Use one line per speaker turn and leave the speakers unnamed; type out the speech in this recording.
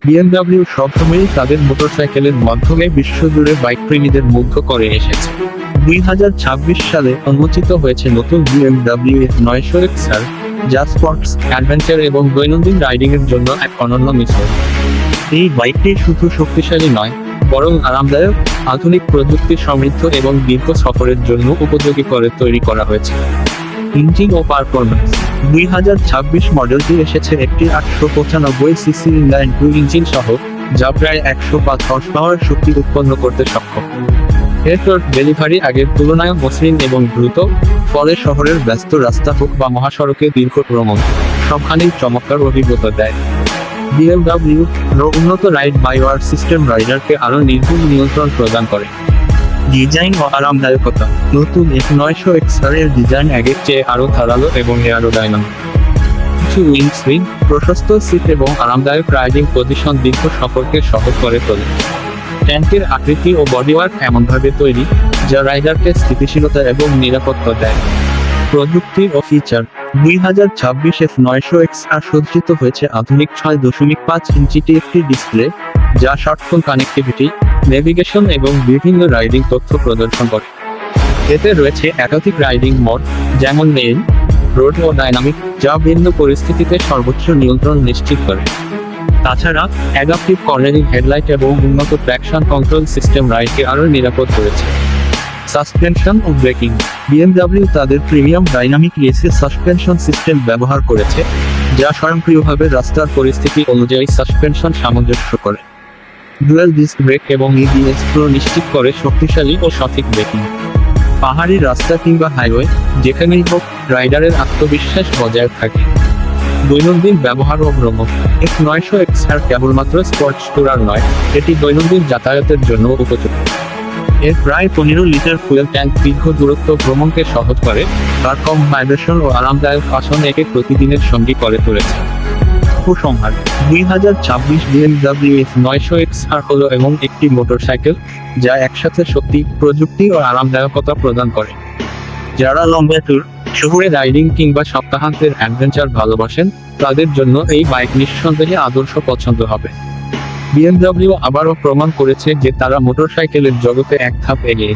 BMW সবসময়ই তাদের মোটরসাইকেলের মাধ্যমে বিশ্বজুড়ে বাইক প্রেমীদের মুগ্ধ করে এসেছে। 2026 সালে উন্মোচিত হয়েছে নতুন বিএমডব্লিউ F900XR, যা স্পোর্টস, অ্যাডভেঞ্চার এবং দৈনন্দিন রাইডিংয়ের জন্য এক অনন্য মিশ্রণ। এই বাইকটি শুধু শক্তিশালী নয়, বরং আরামদায়ক, আধুনিক প্রযুক্তি সমৃদ্ধ এবং দীর্ঘ সফরের জন্য উপযোগী করে তৈরি করা হয়েছে। ইঞ্জিন ও পারফরম্যান্স: 2026 মডেলটি এসেছে একটি 895 সিসি ইনলাইন 2 ইঞ্জিন সহ, যা প্রায় 105 হর্স পাওয়ার শক্তি উৎপন্ন করতে সক্ষম। এর টর্ক ডেলিভারি আগের তুলনায় মসৃণ এবং দ্রুত, ফলে শহরের ব্যস্ত রাস্তা হোক বা মহাসড়কে দীর্ঘ ভ্রমণ, সবখানেই চমৎকার অভিজ্ঞতা দেয়। বিএমডব্লিউ উন্নত রাইড বাই ওয়ার সিস্টেম রাইডারকে আরও নির্ভুল নিয়ন্ত্রণ প্রদান করে। ডিজাইন ও আরামদায়কতা: নতুন F900XR এর ডিজাইন আগের চেয়ে আরও ধারালো এবং এয়ারোডাইনামিক। কিছু উইন্ডস্ক্রিন, প্রশস্ত সিট এবং আরামদায়ক রাইডিং পজিশন দীর্ঘ সফরকে সহজ করে তোলে। ট্যাঙ্কের আকৃতি ও বডিওয়ার্ক এমনভাবে তৈরি, যা রাইডারকে স্থিতিশীলতা এবং নিরাপত্তা দেয়। প্রযুক্তি ও ফিচার: 2026 F900XR সজ্জিত হয়েছে আধুনিক 6.5 ইঞ্চি TFT ডিসপ্লে, যা স্মার্টফোন কানেক্টিভিটি, নেভিগেশন এবং বিভিন্ন রাইডিং তথ্য প্রদর্শন করে। এতে রয়েছে একাধিক রাইডিং মোড, যেমন লেন, রোড ও ডাইনামিক, যা ভিন্ন পরিস্থিতিতে সর্বোচ্চ নিয়ন্ত্রণ নিশ্চিত করে। তাছাড়া অ্যাডাপটিভ কর্নারিং হেডলাইট এবং উন্নত ট্র্যাকশন কন্ট্রোল সিস্টেম রাইডকে আরও নিরাপদ করেছে। সাসপেনশন ও ব্রেকিং: বিএমডব্লিউ তাদের premium dynamic AC suspension system ব্যবহার করেছে, যা স্বয়ংক্রিয়ভাবে রাস্তার পরিস্থিতি অনুযায়ী সাসপেনশন সামঞ্জস্য করে। ডুয়াল ডিস্ক ব্রেক এবং EBS প্রো নিশ্চিত করে শক্তিশালী ও সঠিক ব্রেকিং। পাহাড়ি রাস্তা কিংবা হাইওয়ে, যেখানেই হোক, রাইডারের আত্মবিশ্বাস বজায় থাকে। দৈনন্দিন ব্যবহার ও ভ্রমণ: F900XR কেবলমাত্র স্পোর্টস ট্যুরার নয়, এটি দৈনন্দিন যাতায়াতের জন্য উপযুক্ত। এর প্রায় 15 লিটার ফুয়েল ট্যাঙ্ক দীর্ঘ দূরত্ব ভ্রমণকে সহজ করে, তার কম ভাইব্রেশন ও আরামদায়ক আসন একে প্রতিদিনের সঙ্গী করে তুলেছে। উপসংহার: 2026 BMW F900XR হলো এমন একটি মোটরসাইকেল, যা একসাথে শক্তি, প্রযুক্তি ও আরামদায়কতা প্রদান করে। যারা লম্বা ট্যুর, শহুরে রাইডিং কিংবা সপ্তাহান্তের অ্যাডভেঞ্চার ভালোবাসেন, তাদের জন্য এই বাইক নিঃসন্দেহে আদর্শ পছন্দ হবে। বিএমডব্লিউ আবারও প্রমাণ করেছে যে তারা মোটরসাইকেলের জগতে এক ধাপ এগিয়ে।